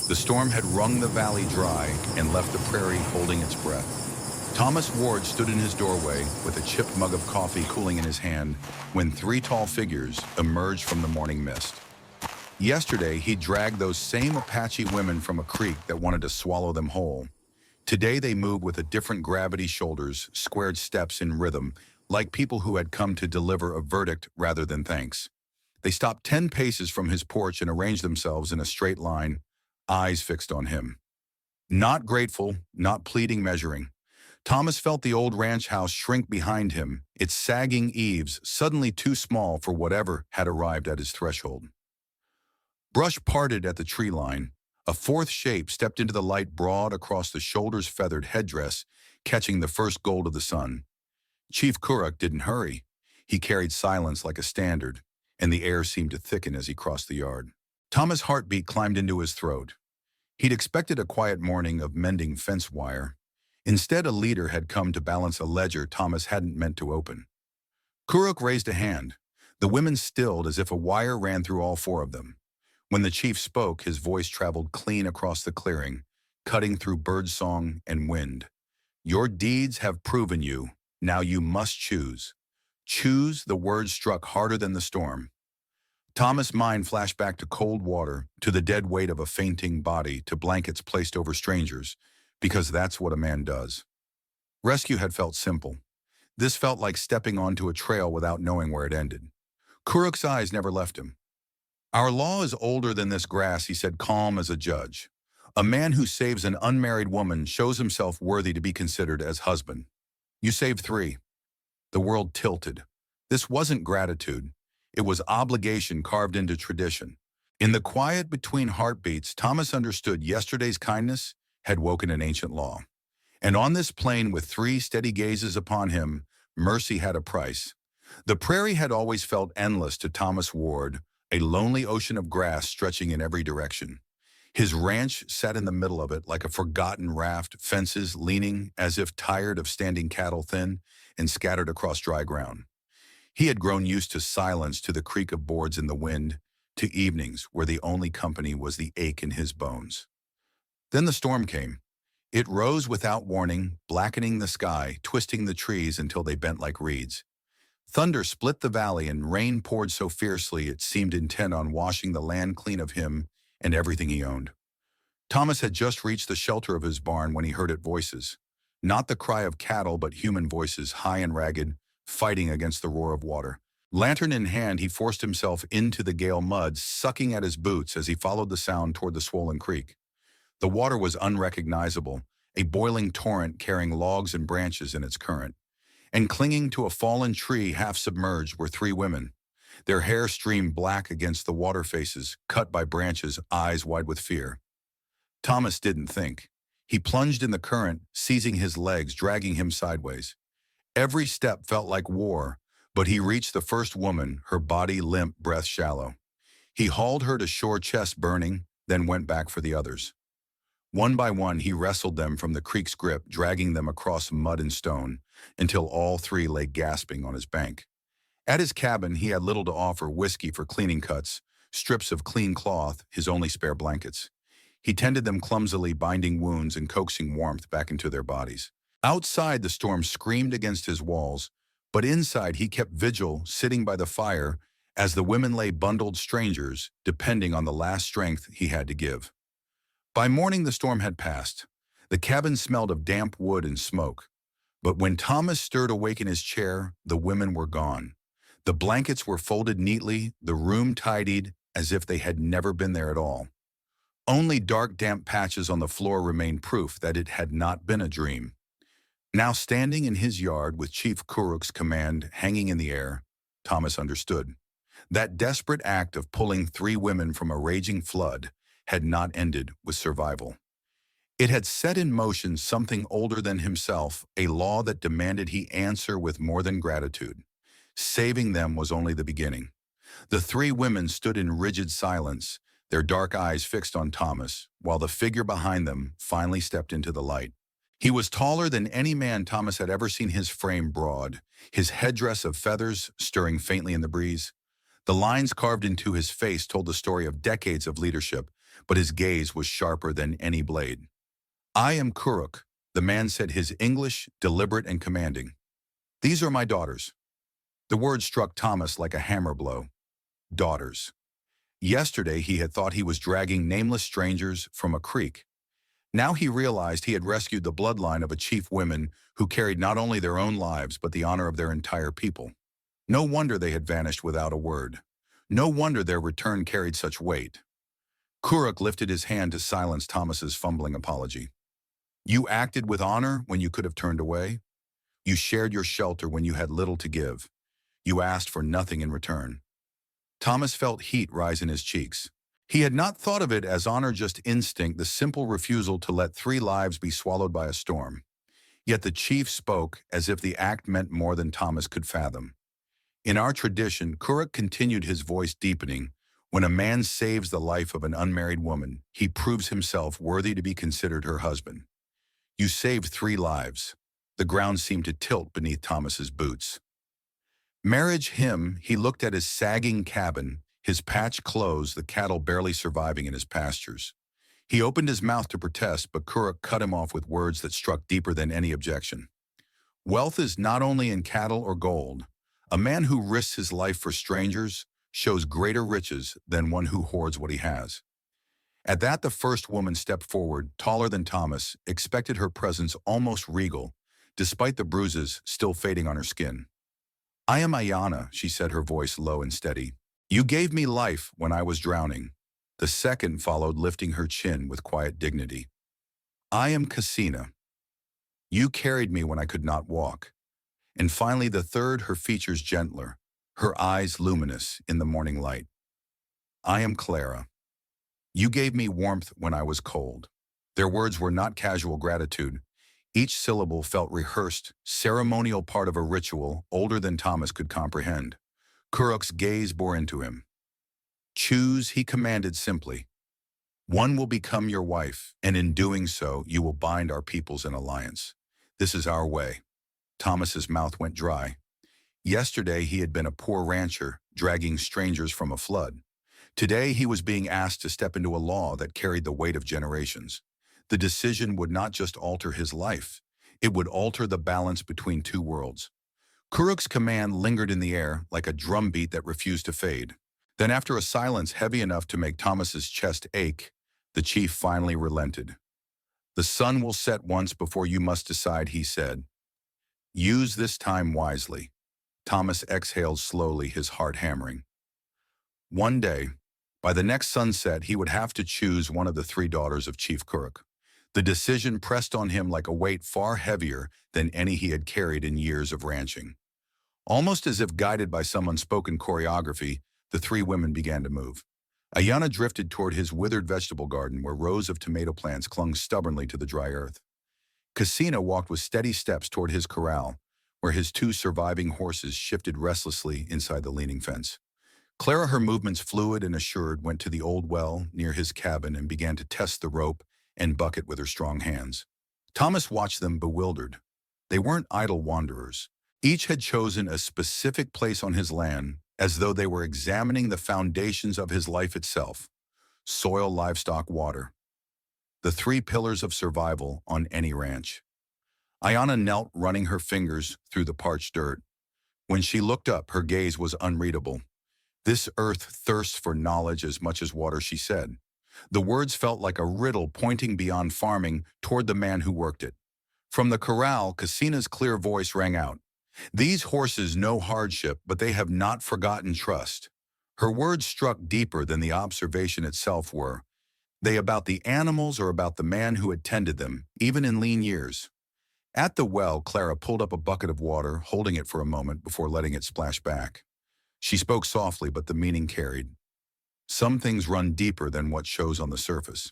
The storm had wrung the valley dry and left the prairie holding its breath. Thomas Ward stood in his doorway with a chipped mug of coffee cooling in his hand when three tall figures emerged from the morning mist. Yesterday, he dragged those same Apache women from a creek that wanted to swallow them whole. Today, they moved with a different gravity, shoulders, squared steps in rhythm, like people who had come to deliver a verdict rather than thanks. They stopped 10 paces from his porch and arranged themselves in a straight line, eyes fixed on him. Not grateful, not pleading, measuring. Thomas felt the old ranch house shrink behind him, its sagging eaves suddenly too small for whatever had arrived at his threshold. Brush parted at the tree line. A fourth shape stepped into the light broad across the shoulders, feathered headdress, catching the first gold of the sun. Chief Kuruk didn't hurry. He carried silence like a standard, and the air seemed to thicken as he crossed the yard. Thomas' heartbeat climbed into his throat. He'd expected a quiet morning of mending fence wire. Instead, a leader had come to balance a ledger Thomas hadn't meant to open. Kuruk raised a hand. The women stilled as if a wire ran through all four of them. When the chief spoke, his voice traveled clean across the clearing, cutting through birdsong and wind. Your deeds have proven you. Now you must choose. Choose, the words struck harder than the storm. Thomas' mind flashed back to cold water, to the dead weight of a fainting body, to blankets placed over strangers, because that's what a man does. Rescue had felt simple. This felt like stepping onto a trail without knowing where it ended. Kuruk's eyes never left him. Our law is older than this grass, he said, calm as a judge. A man who saves an unmarried woman shows himself worthy to be considered as husband. You saved three. The world tilted. This wasn't gratitude. It was obligation carved into tradition. In the quiet between heartbeats, Thomas understood yesterday's kindness had woken an ancient law. And on this plain with three steady gazes upon him, mercy had a price. The prairie had always felt endless to Thomas Ward, a lonely ocean of grass stretching in every direction. His ranch sat in the middle of it like a forgotten raft, fences leaning as if tired of standing cattle thin and scattered across dry ground. He had grown used to silence, to the creak of boards in the wind, to evenings where the only company was the ache in his bones. Then the storm came. It rose without warning, blackening the sky, twisting the trees until they bent like reeds. Thunder split the valley and rain poured so fiercely it seemed intent on washing the land clean of him and everything he owned. Thomas had just reached the shelter of his barn when he heard it, voices. Not the cry of cattle, but human voices, high and ragged, fighting against the roar of water. Lantern in hand, he forced himself into the gale mud, sucking at his boots as he followed the sound toward the swollen creek. The water was unrecognizable, a boiling torrent carrying logs and branches in its current. And clinging to a fallen tree half submerged were three women. Their hair streamed black against the water faces, cut by branches, eyes wide with fear. Thomas didn't think. He plunged in the current, seizing his legs, dragging him sideways. Every step felt like war, but he reached the first woman, her body limp, breath shallow. He hauled her to shore, chest burning, then went back for the others. One by one, he wrestled them from the creek's grip, dragging them across mud and stone, until all three lay gasping on his bank. At his cabin, he had little to offer: whiskey for cleaning cuts, strips of clean cloth, his only spare blankets. He tended them clumsily, binding wounds and coaxing warmth back into their bodies. Outside, the storm screamed against his walls, but inside he kept vigil, sitting by the fire, as the women lay bundled strangers, depending on the last strength he had to give. By morning, the storm had passed. The cabin smelled of damp wood and smoke. But when Thomas stirred awake in his chair, the women were gone. The blankets were folded neatly, the room tidied, as if they had never been there at all. Only dark, damp patches on the floor remained proof that it had not been a dream. Now standing in his yard with Chief Kuruk's command hanging in the air, Thomas understood. That desperate act of pulling three women from a raging flood had not ended with survival. It had set in motion something older than himself, a law that demanded he answer with more than gratitude. Saving them was only the beginning. The three women stood in rigid silence, their dark eyes fixed on Thomas, while the figure behind them finally stepped into the light. He was taller than any man Thomas had ever seen, his frame broad, his headdress of feathers stirring faintly in the breeze. The lines carved into his face told the story of decades of leadership, but his gaze was sharper than any blade. "I am Kuruk," the man said, his English deliberate and commanding. "These are my daughters." The word struck Thomas like a hammer blow. Daughters. Yesterday he had thought he was dragging nameless strangers from a creek. Now he realized he had rescued the bloodline of a chief woman who carried not only their own lives but the honor of their entire people. No wonder they had vanished without a word. No wonder their return carried such weight. Kuruk lifted his hand to silence Thomas's fumbling apology. "You acted with honor when you could have turned away. You shared your shelter when you had little to give. You asked for nothing in return." Thomas felt heat rise in his cheeks. He had not thought of it as honor, just instinct, the simple refusal to let 3 lives be swallowed by a storm. Yet the chief spoke as if the act meant more than Thomas could fathom. "In our tradition," Kuruk continued, his voice deepening, "when a man saves the life of an unmarried woman, he proves himself worthy to be considered her husband. You saved 3 lives." The ground seemed to tilt beneath Thomas's boots. Marriage him, he looked at his sagging cabin, his patched clothes, the cattle barely surviving in his pastures. He opened his mouth to protest, but Kuruk cut him off with words that struck deeper than any objection. "Wealth is not only in cattle or gold. A man who risks his life for strangers shows greater riches than one who hoards what he has." At that, the first woman stepped forward, taller than Thomas, expected her presence almost regal, despite the bruises still fading on her skin. "I am Ayana," she said, her voice low and steady. "You gave me life when I was drowning." The second followed, lifting her chin with quiet dignity. "I am Casina. You carried me when I could not walk." And finally the third, her features gentler, her eyes luminous in the morning light. "I am Clara. You gave me warmth when I was cold." Their words were not casual gratitude. Each syllable felt rehearsed, ceremonial, part of a ritual older than Thomas could comprehend. Kuruk's gaze bore into him. "Choose," he commanded simply. "One will become your wife, and in doing so, you will bind our peoples in alliance. This is our way." Thomas's mouth went dry. Yesterday he had been a poor rancher, dragging strangers from a flood. Today he was being asked to step into a law that carried the weight of generations. The decision would not just alter his life, it would alter the balance between 2 worlds. Kuruk's command lingered in the air like a drumbeat that refused to fade. Then, after a silence heavy enough to make Thomas's chest ache, the chief finally relented. "The sun will set once before you must decide," he said. "Use this time wisely." Thomas exhaled slowly, his heart hammering. One day, by the next sunset, he would have to choose one of the 3 daughters of Chief Kuruk. The decision pressed on him like a weight far heavier than any he had carried in years of ranching. Almost as if guided by some unspoken choreography, the 3 women began to move. Ayana drifted toward his withered vegetable garden, where rows of tomato plants clung stubbornly to the dry earth. Casina walked with steady steps toward his corral, where his 2 surviving horses shifted restlessly inside the leaning fence. Clara, her movements fluid and assured, went to the old well near his cabin and began to test the rope and bucket with her strong hands. Thomas watched them, bewildered. They weren't idle wanderers. Each had chosen a specific place on his land, as though they were examining the foundations of his life itself: soil, livestock, water. The 3 pillars of survival on any ranch. Ayana knelt, running her fingers through the parched dirt. When she looked up, her gaze was unreadable. "This earth thirsts for knowledge as much as water," she said. The words felt like a riddle pointing beyond farming toward the man who worked it. From the corral, Casina's clear voice rang out. "These horses know hardship, but they have not forgotten trust." Her words struck deeper than the observation itself were. They about the animals or about the man who had tended them, even in lean years? At the well, Clara pulled up a bucket of water, holding it for a moment before letting it splash back. She spoke softly, but the meaning carried. "Some things run deeper than what shows on the surface."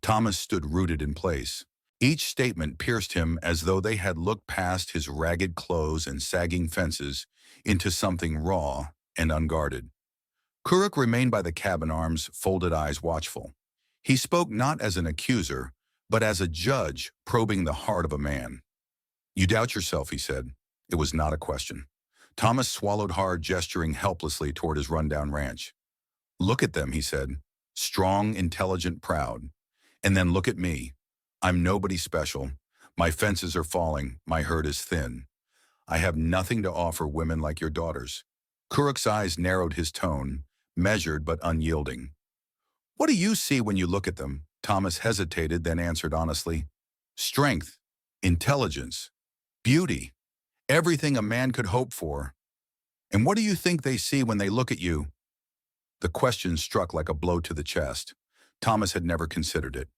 Thomas stood rooted in place. Each statement pierced him as though they had looked past his ragged clothes and sagging fences into something raw and unguarded. Kuruk remained by the cabin, arms folded, eyes watchful. He spoke not as an accuser, but as a judge probing the heart of a man. "You doubt yourself," he said. It was not a question. Thomas swallowed hard, gesturing helplessly toward his rundown ranch. "Look at them," he said. Strong, intelligent, proud. And then look at me. I'm nobody special. My fences are falling. My herd is thin. I have nothing to offer women like your daughters. Kuruk's eyes narrowed, his tone, measured but unyielding. What do you see when you look at them? Thomas hesitated, then answered honestly. Strength, intelligence, beauty, everything a man could hope for. And what do you think they see when they look at you? The question struck like a blow to the chest. Thomas had never considered it.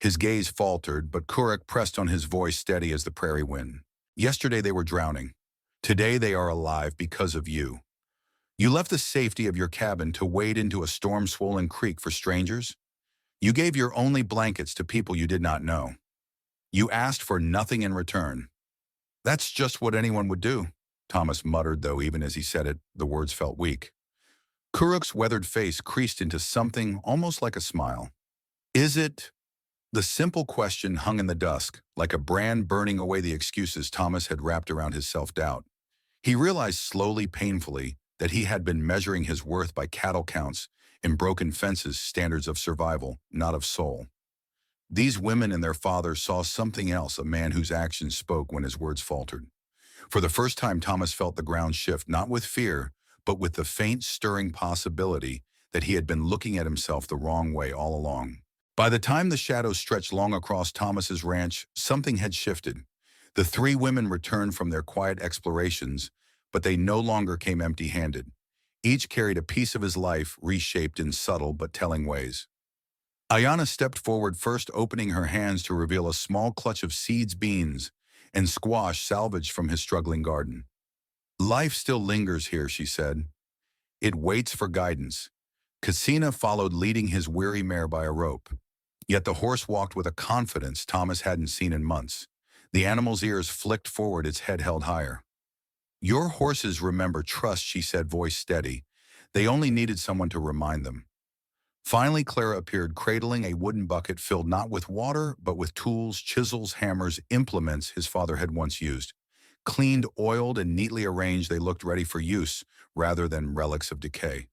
His gaze faltered, but Kuruk pressed on, his voice steady as the prairie wind. Yesterday they were drowning. Today they are alive because of you. You left the safety of your cabin to wade into a storm-swollen creek for strangers. You gave your only blankets to people you did not know. You asked for nothing in return. That's just what anyone would do, Thomas muttered, though even as he said it, the words felt weak. Kuruk's weathered face creased into something almost like a smile. Is it? The simple question hung in the dusk, like a brand burning away the excuses Thomas had wrapped around his self-doubt. He realized slowly, painfully, that he had been measuring his worth by cattle counts and broken fences, standards of survival, not of soul. These women and their father saw something else, a man whose actions spoke when his words faltered. For the first time, Thomas felt the ground shift, not with fear, but with the faint, stirring possibility that he had been looking at himself the wrong way all along. By the time the shadows stretched long across Thomas's ranch, something had shifted. The three women returned from their quiet explorations, but they no longer came empty-handed. Each carried a piece of his life, reshaped in subtle but telling ways. Ayana stepped forward first, opening her hands to reveal a small clutch of seeds, beans, and squash salvaged from his struggling garden. Life still lingers here, she said. It waits for guidance. Casina followed, leading his weary mare by a rope. Yet the horse walked with a confidence Thomas hadn't seen in months. The animal's ears flicked forward, its head held higher. Your horses remember trust, she said, voice steady. They only needed someone to remind them. Finally, Clara appeared, cradling a wooden bucket filled not with water, but with tools, chisels, hammers, implements his father had once used. Cleaned, oiled, and neatly arranged, they looked ready for use, rather than relics of decay.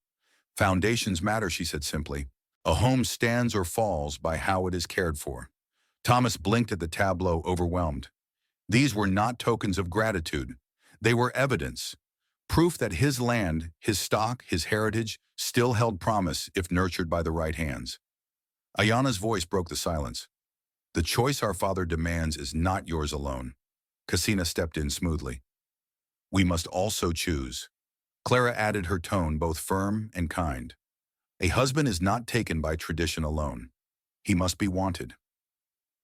Foundations matter, she said simply. A home stands or falls by how it is cared for. Thomas blinked at the tableau, overwhelmed. These were not tokens of gratitude. They were evidence. Proof that his land, his stock, his heritage, still held promise if nurtured by the right hands. Ayana's voice broke the silence. The choice our father demands is not yours alone. Casina stepped in smoothly. We must also choose. Clara added, her tone both firm and kind. A husband is not taken by tradition alone. He must be wanted.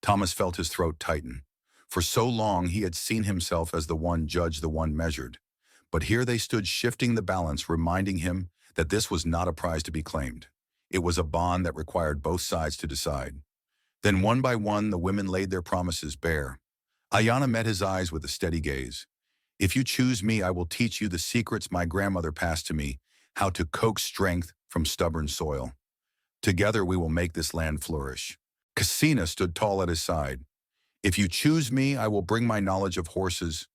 Thomas felt his throat tighten. For so long he had seen himself as the one judged, the one measured. But here they stood, shifting the balance, reminding him that this was not a prize to be claimed. It was a bond that required both sides to decide. Then one by one the women laid their promises bare. Ayana met his eyes with a steady gaze. If you choose me, I will teach you the secrets my grandmother passed to me, how to coax strength from stubborn soil. Together we will make this land flourish. Casina stood tall at his side. If you choose me, I will bring my knowledge of horses.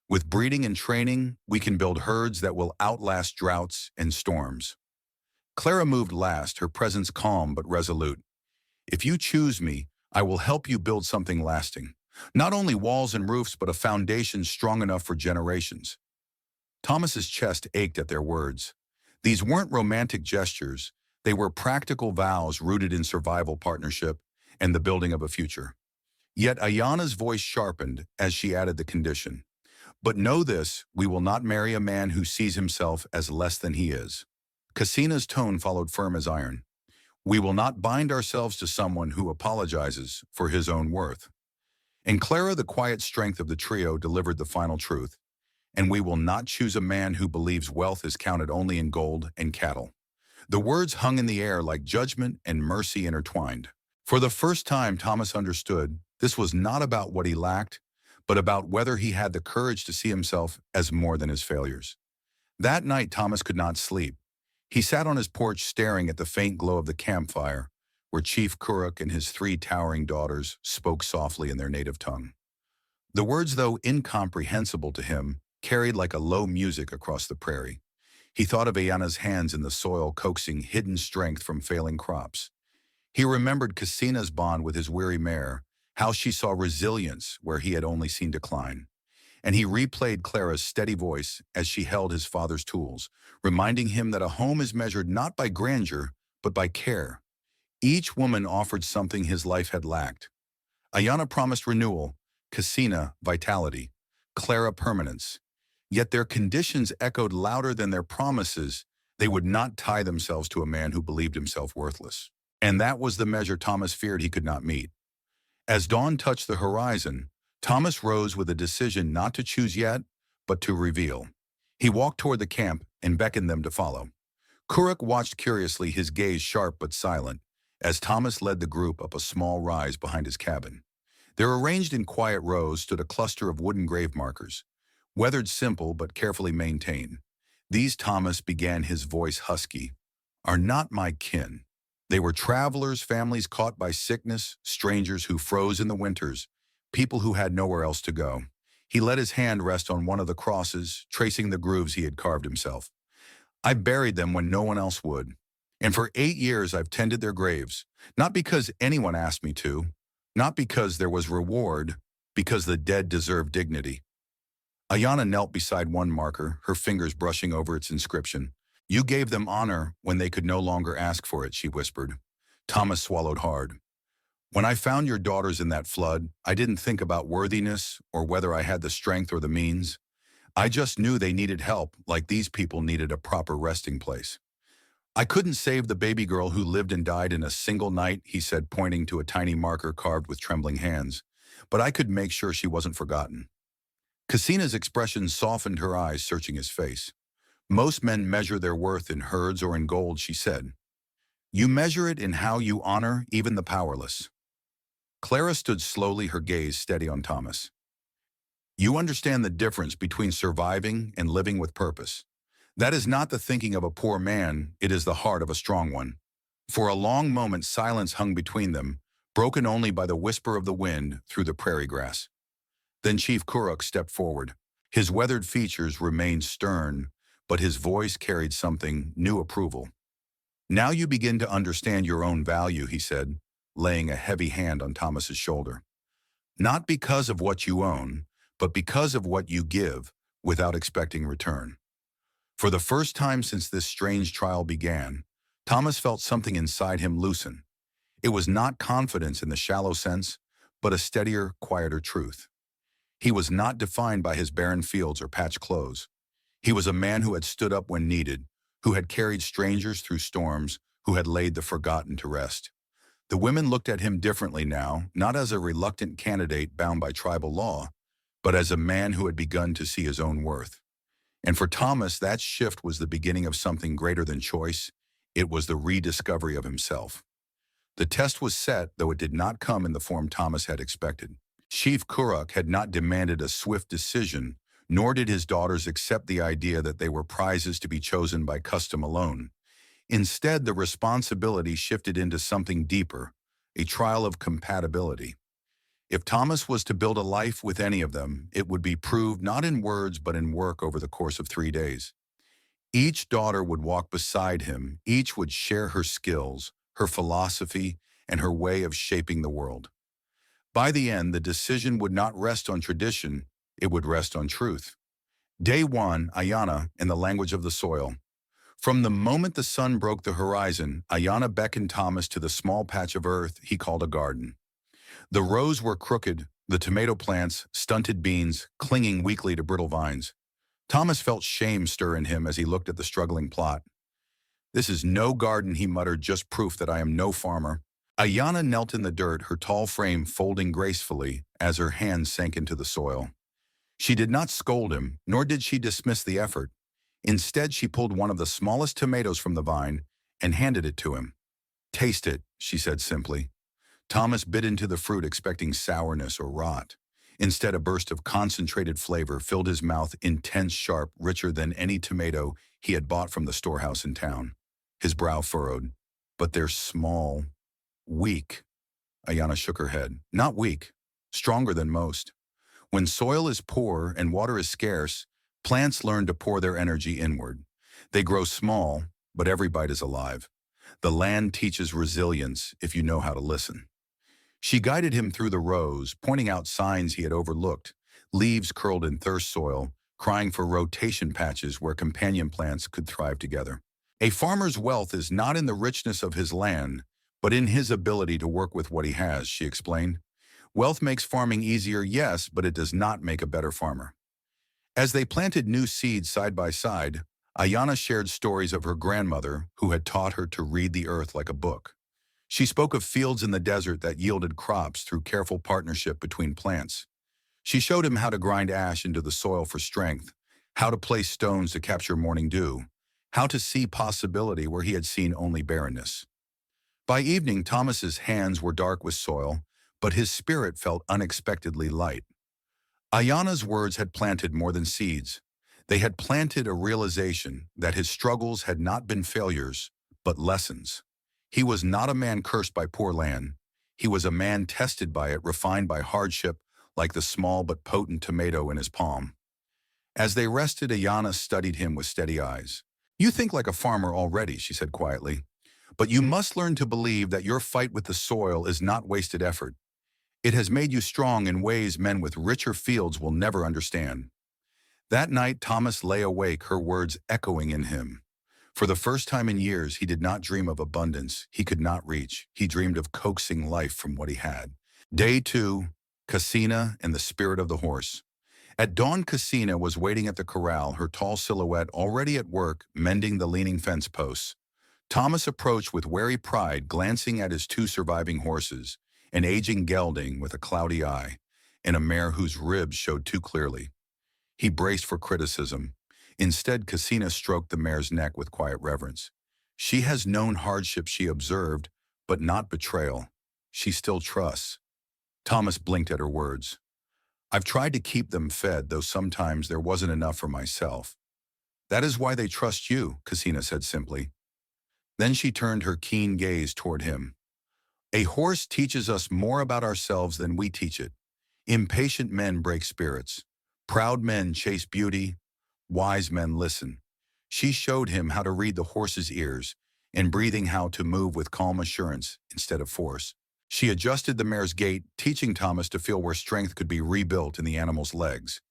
With breeding and training, we can build herds that will outlast droughts and storms. Clara moved last, her presence calm but resolute. If you choose me, I will help you build something lasting. Not only walls and roofs, but a foundation strong enough for generations. Thomas's chest ached at their words. These weren't romantic gestures. They were practical vows rooted in survival, partnership, and the building of a future. Yet Ayana's voice sharpened as she added the condition. But know this, we will not marry a man who sees himself as less than he is. Casina's tone followed, firm as iron. We will not bind ourselves to someone who apologizes for his own worth. And Clara, the quiet strength of the trio, delivered the final truth. And we will not choose a man who believes wealth is counted only in gold and cattle. The words hung in the air like judgment and mercy intertwined. For the first time, Thomas understood this was not about what he lacked, but about whether he had the courage to see himself as more than his failures. That night, Thomas could not sleep. He sat on his porch staring at the faint glow of the campfire, where Chief Kuruk and his three towering daughters spoke softly in their native tongue. The words, though incomprehensible to him, carried like a low music across the prairie. He thought of Ayana's hands in the soil, coaxing hidden strength from failing crops. He remembered Casina's bond with his weary mare, how she saw resilience where he had only seen decline. And he replayed Clara's steady voice as she held his father's tools, reminding him that a home is measured not by grandeur, but by care. Each woman offered something his life had lacked. Ayana promised renewal, Casina vitality, Clara permanence. Yet their conditions echoed louder than their promises. They would not tie themselves to a man who believed himself worthless. And that was the measure Thomas feared he could not meet. As dawn touched the horizon, Thomas rose with a decision not to choose yet, but to reveal. He walked toward the camp and beckoned them to follow. Kuruk watched curiously, his gaze sharp but silent, as Thomas led the group up a small rise behind his cabin. There, arranged in quiet rows, stood a cluster of wooden grave markers, weathered simple but carefully maintained. These, Thomas began, his voice husky, are not my kin. They were travelers, families caught by sickness, strangers who froze in the winters, people who had nowhere else to go. He let his hand rest on one of the crosses, tracing the grooves he had carved himself. I buried them when no one else would. And for 8 years I've tended their graves, not because anyone asked me to, not because there was reward, because the dead deserve dignity. Ayana knelt beside one marker, her fingers brushing over its inscription. You gave them honor when they could no longer ask for it, she whispered. Thomas swallowed hard. When I found your daughters in that flood, I didn't think about worthiness or whether I had the strength or the means. I just knew they needed help, like these people needed a proper resting place. I couldn't save the baby girl who lived and died in a single night, he said, pointing to a tiny marker carved with trembling hands. But I could make sure she wasn't forgotten. Casina's expression softened, her eyes searching his face. Most men measure their worth in herds or in gold, she said. You measure it in how you honor even the powerless. Clara stood slowly, her gaze steady on Thomas. You understand the difference between surviving and living with purpose. That is not the thinking of a poor man, it is the heart of a strong one. For a long moment silence hung between them, broken only by the whisper of the wind through the prairie grass. Then Chief Kuruk stepped forward. His weathered features remained stern, but his voice carried something, new approval. Now you begin to understand your own value, he said, laying a heavy hand on Thomas's shoulder. Not because of what you own, but because of what you give, without expecting return. For the first time since this strange trial began, Thomas felt something inside him loosen. It was not confidence in the shallow sense, but a steadier, quieter truth. He was not defined by his barren fields or patched clothes. He was a man who had stood up when needed, who had carried strangers through storms, who had laid the forgotten to rest. The women looked at him differently now, not as a reluctant candidate bound by tribal law, but as a man who had begun to see his own worth. And for Thomas, that shift was the beginning of something greater than choice. It was the rediscovery of himself. The test was set, though it did not come in the form Thomas had expected. Chief Kuruk had not demanded a swift decision, nor did his daughters accept the idea that they were prizes to be chosen by custom alone. Instead, the responsibility shifted into something deeper, a trial of compatibility. If Thomas was to build a life with any of them, it would be proved not in words but in work over the course of 3 days. Each daughter would walk beside him, each would share her skills, her philosophy, and her way of shaping the world. By the end, the decision would not rest on tradition, it would rest on truth. Day 1, Ayana, in the language of the soil. From the moment the sun broke the horizon, Ayana beckoned Thomas to the small patch of earth he called a garden. The rows were crooked, the tomato plants, stunted beans, clinging weakly to brittle vines. Thomas felt shame stir in him as he looked at the struggling plot. This is no garden, he muttered, just proof that I am no farmer. Ayana knelt in the dirt, her tall frame folding gracefully as her hands sank into the soil. She did not scold him, nor did she dismiss the effort. Instead, she pulled one of the smallest tomatoes from the vine and handed it to him. Taste it, she said simply. Thomas bit into the fruit, expecting sourness or rot. Instead, a burst of concentrated flavor filled his mouth, intense, sharp, richer than any tomato he had bought from the storehouse in town. His brow furrowed. But they're small. Weak. Ayana shook her head. Not weak. Stronger than most. When soil is poor and water is scarce, plants learn to pour their energy inward. They grow small, but every bite is alive. The land teaches resilience if you know how to listen. She guided him through the rows, pointing out signs he had overlooked, leaves curled in thirst soil, crying for rotation patches where companion plants could thrive together. A farmer's wealth is not in the richness of his land, but in his ability to work with what he has, she explained. Wealth makes farming easier, yes, but it does not make a better farmer. As they planted new seeds side by side, Ayana shared stories of her grandmother who had taught her to read the earth like a book. She spoke of fields in the desert that yielded crops through careful partnership between plants. She showed him how to grind ash into the soil for strength, how to place stones to capture morning dew, how to see possibility where he had seen only barrenness. By evening, Thomas's hands were dark with soil, but his spirit felt unexpectedly light. Ayana's words had planted more than seeds. They had planted a realization that his struggles had not been failures, but lessons. He was not a man cursed by poor land. He was a man tested by it, refined by hardship, like the small but potent tomato in his palm. As they rested, Ayana studied him with steady eyes. "You think like a farmer already," she said quietly, "but you must learn to believe that your fight with the soil is not wasted effort. It has made you strong in ways men with richer fields will never understand." That night, Thomas lay awake, her words echoing in him. For the first time in years, he did not dream of abundance he could not reach. He dreamed of coaxing life from what he had. Day 2, Casina and the spirit of the horse. At dawn, Casina was waiting at the corral, her tall silhouette already at work, mending the leaning fence posts. Thomas approached with wary pride, glancing at his 2 surviving horses, an aging gelding with a cloudy eye, and a mare whose ribs showed too clearly. He braced for criticism. Instead, Casina stroked the mare's neck with quiet reverence. "She has known hardship," she observed, "but not betrayal. She still trusts." Thomas blinked at her words. "I've tried to keep them fed, though sometimes there wasn't enough for myself." "That is why they trust you," Casina said simply. Then she turned her keen gaze toward him. "A horse teaches us more about ourselves than we teach it. Impatient men break spirits. Proud men chase beauty. Wise men listen." She showed him how to read the horse's ears, and breathing how to move with calm assurance instead of force. She adjusted the mare's gait, teaching Thomas to feel where strength could be rebuilt in the animal's legs.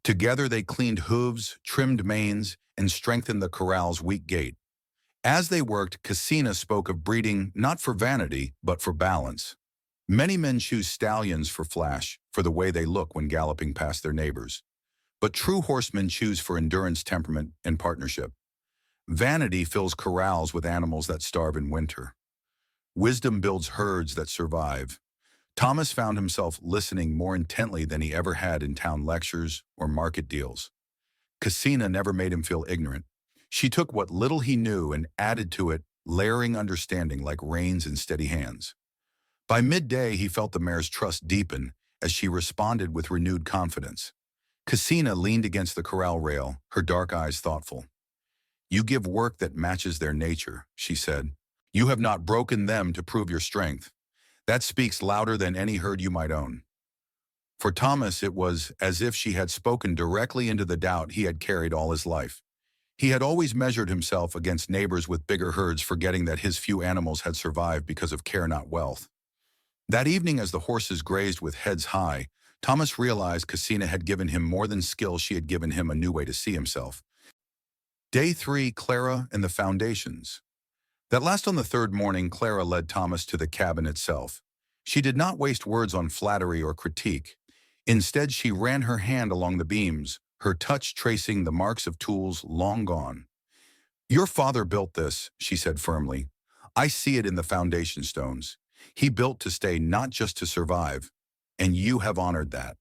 Together they cleaned hooves, trimmed manes, and strengthened the corral's weak gait. As they worked, Casina spoke of breeding not for vanity, but for balance. Many men choose stallions for flash, for the way they look when galloping past their neighbors. But true horsemen choose for endurance, temperament, and partnership. Vanity fills corrals with animals that starve in winter. Wisdom builds herds that survive. Thomas found himself listening more intently than he ever had in town lectures or market deals. Casina never made him feel ignorant. She took what little he knew and added to it, layering understanding like reins in steady hands. By midday, he felt the mare's trust deepen as she responded with renewed confidence. Casina leaned against the corral rail, her dark eyes thoughtful. "You give work that matches their nature," she said. "You have not broken them to prove your strength. That speaks louder than any herd you might own." For Thomas, it was as if she had spoken directly into the doubt he had carried all his life. He had always measured himself against neighbors with bigger herds, forgetting that his few animals had survived because of care, not wealth. That evening, as the horses grazed with heads high, Thomas realized Casina had given him more than skill, she had given him a new way to see himself. Day 3, Clara and the Foundations. That last on the 3rd morning, Clara led Thomas to the cabin itself. She did not waste words on flattery or critique. Instead, she ran her hand along the beams, her touch tracing the marks of tools long gone. "Your father built this," she said firmly. "I see it in the foundation stones. He built to stay, not just to survive. And you have honored that."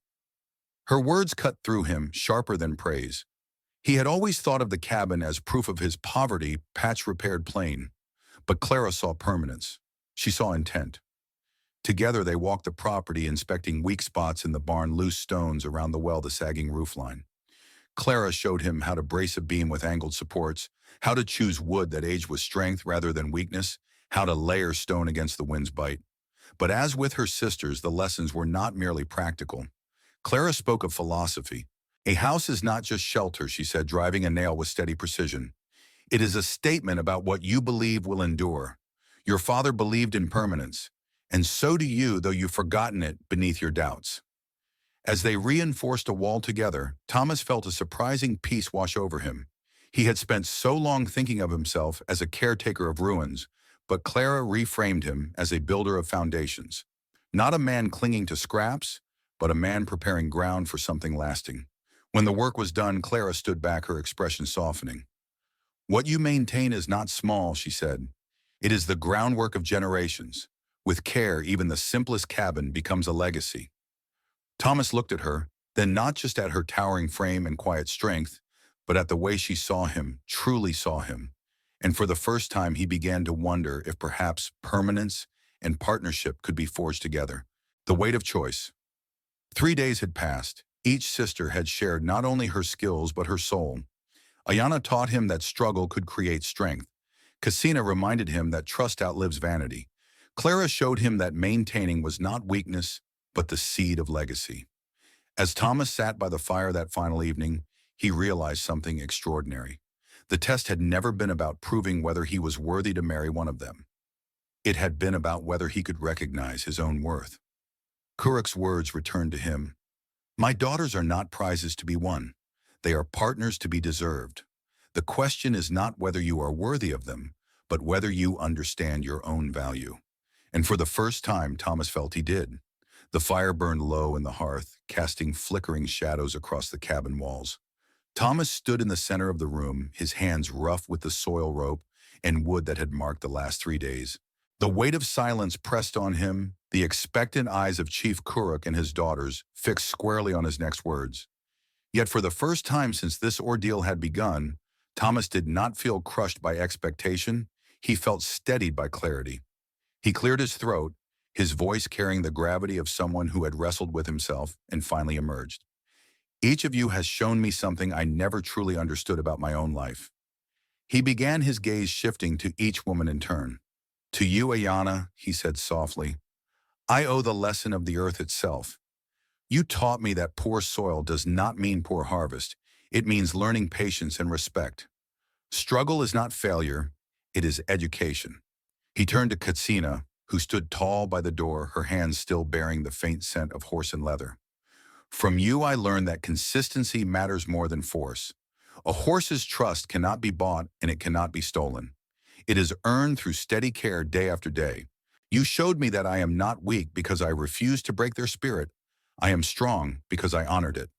Her words cut through him, sharper than praise. He had always thought of the cabin as proof of his poverty, patch-repaired plain. But Clara saw permanence. She saw intent. Together they walked the property, inspecting weak spots in the barn, loose stones around the well, the sagging roofline. Clara showed him how to brace a beam with angled supports, how to choose wood that aged with strength rather than weakness, how to layer stone against the wind's bite. But as with her sisters, the lessons were not merely practical. Clara spoke of philosophy. "A house is not just shelter," she said, driving a nail with steady precision. "It is a statement about what you believe will endure. Your father believed in permanence, and so do you, though you've forgotten it beneath your doubts. As they reinforced a wall together, Thomas felt a surprising peace wash over him. He had spent so long thinking of himself as a caretaker of ruins, but Clara reframed him as a builder of foundations. Not a man clinging to scraps, but a man preparing ground for something lasting. When the work was done, Clara stood back, her expression softening. "What you maintain is not small," she said. "It is the groundwork of generations. With care, even the simplest cabin becomes a legacy." Thomas looked at her, then not just at her towering frame and quiet strength, but at the way she saw him, truly saw him. And for the first time, he began to wonder if perhaps permanence and partnership could be forged together. The weight of choice. 3 days had passed. Each sister had shared not only her skills but her soul. Ayana taught him that struggle could create strength. Cassina reminded him that trust outlives vanity. Clara showed him that maintaining was not weakness, but the seed of legacy. As Thomas sat by the fire that final evening, he realized something extraordinary. The test had never been about proving whether he was worthy to marry one of them. It had been about whether he could recognize his own worth. Kuruk's words returned to him. "My daughters are not prizes to be won. They are partners to be deserved. The question is not whether you are worthy of them, but whether you understand your own value." And for the first time, Thomas felt he did. The fire burned low in the hearth, casting flickering shadows across the cabin walls. Thomas stood in the center of the room, his hands rough with the soil rope and wood that had marked the last 3 days. The weight of silence pressed on him, the expectant eyes of Chief Kuruk and his daughters fixed squarely on his next words. Yet for the first time since this ordeal had begun, Thomas did not feel crushed by expectation. He felt steadied by clarity. He cleared his throat, his voice carrying the gravity of someone who had wrestled with himself, and finally emerged. "Each of you has shown me something I never truly understood about my own life." He began, his gaze shifting to each woman in turn. "To you, Ayana," he said softly, "I owe the lesson of the earth itself. You taught me that poor soil does not mean poor harvest. It means learning patience and respect. Struggle is not failure, it is education." He turned to Katsina, who stood tall by the door, her hands still bearing the faint scent of horse and leather. "From you I learned that consistency matters more than force. A horse's trust cannot be bought and it cannot be stolen. It is earned through steady care day after day. You showed me that I am not weak because I refused to break their spirit. I am strong because I honored it."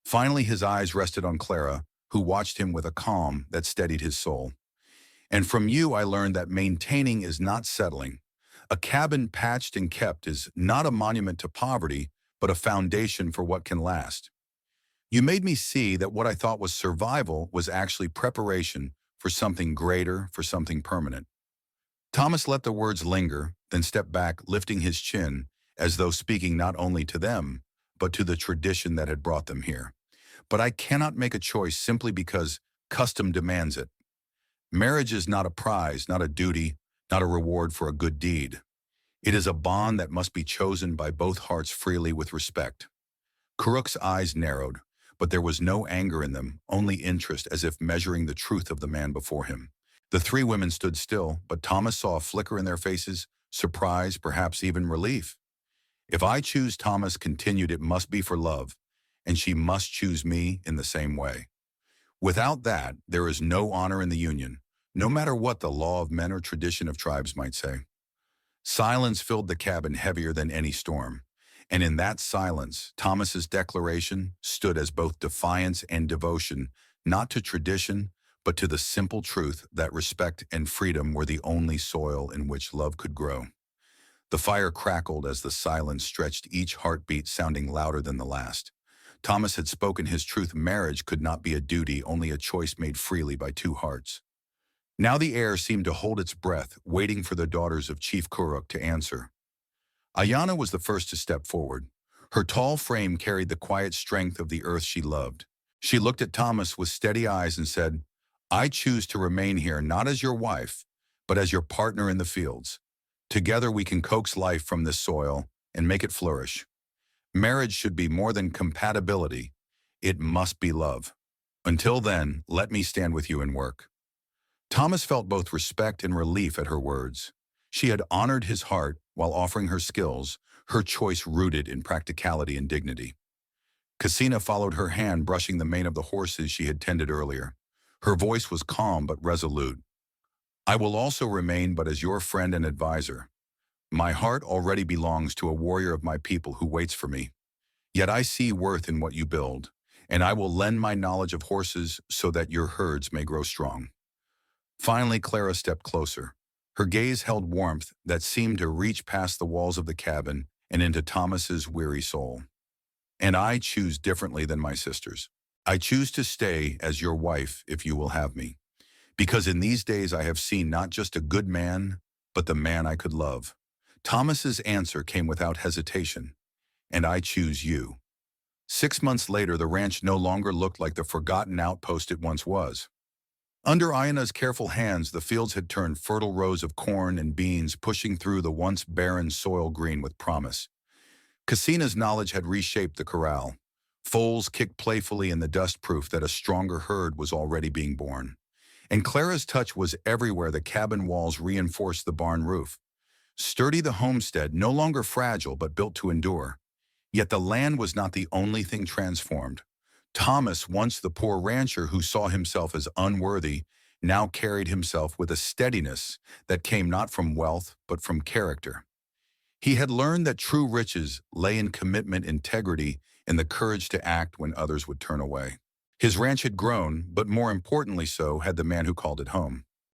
Finally, his eyes rested on Clara, who watched him with a calm that steadied his soul. "And from you I learned that maintaining is not settling. A cabin patched and kept is not a monument to poverty, but a foundation for what can last. You made me see that what I thought was survival was actually preparation for something greater, for something permanent." Thomas let the words linger, then stepped back, lifting his chin, as though speaking not only to them, but to the tradition that had brought them here. "But I cannot make a choice simply because custom demands it. Marriage is not a prize, not a duty, not a reward for a good deed. It is a bond that must be chosen by both hearts freely with respect." Kuruk's eyes narrowed, but there was no anger in them, only interest, as if measuring the truth of the man before him. The three women stood still, but Thomas saw a flicker in their faces, surprise, perhaps even relief. "If I choose Thomas," continued, "it must be for love, and she must choose me in the same way. Without that, there is no honor in the union, no matter what the law of men or tradition of tribes might say." Silence filled the cabin heavier than any storm, and in that silence, Thomas's declaration stood as both defiance and devotion, not to tradition, but to the simple truth that respect and freedom were the only soil in which love could grow. The fire crackled as the silence stretched, each heartbeat sounding louder than the last. Thomas had spoken his truth. Marriage could not be a duty, only a choice made freely by two hearts. Now the air seemed to hold its breath, waiting for the daughters of Chief Kuruk to answer. Ayana was the first to step forward. Her tall frame carried the quiet strength of the earth she loved. She looked at Thomas with steady eyes and said, "I choose to remain here not as your wife, but as your partner in the fields. Together we can coax life from this soil and make it flourish. Marriage should be more than compatibility. It must be love. Until then, let me stand with you and work." Thomas felt both respect and relief at her words. She had honored his heart while offering her skills, her choice rooted in practicality and dignity. Cassina followed her hand, brushing the mane of the horses she had tended earlier. Her voice was calm but resolute. I will also remain but as your friend and advisor. My heart already belongs to a warrior of my people who waits for me. Yet I see worth in what you build, and I will lend my knowledge of horses so that your herds may grow strong. Finally, Clara stepped closer. Her gaze held warmth that seemed to reach past the walls of the cabin and into Thomas's weary soul. And I choose differently than my sisters. I choose to stay as your wife if you will have me. Because in these days I have seen not just a good man, but the man I could love. Thomas's answer came without hesitation, and I choose you. 6 months later, the ranch no longer looked like the forgotten outpost it once was. Under Ayana's careful hands, the fields had turned fertile rows of corn and beans, pushing through the once barren soil green with promise. Cassina's knowledge had reshaped the corral. Foals kicked playfully in the dust, proof that a stronger herd was already being born. And Clara's touch was everywhere. The cabin walls reinforced the barn roof. Sturdy, the homestead, no longer fragile but built to endure. Yet the land was not the only thing transformed. Thomas, once the poor rancher who saw himself as unworthy, now carried himself with a steadiness that came not from wealth but from character. He had learned that true riches lay in commitment, integrity, and the courage to act when others would turn away. His ranch had grown, but more importantly so had the man who called it home.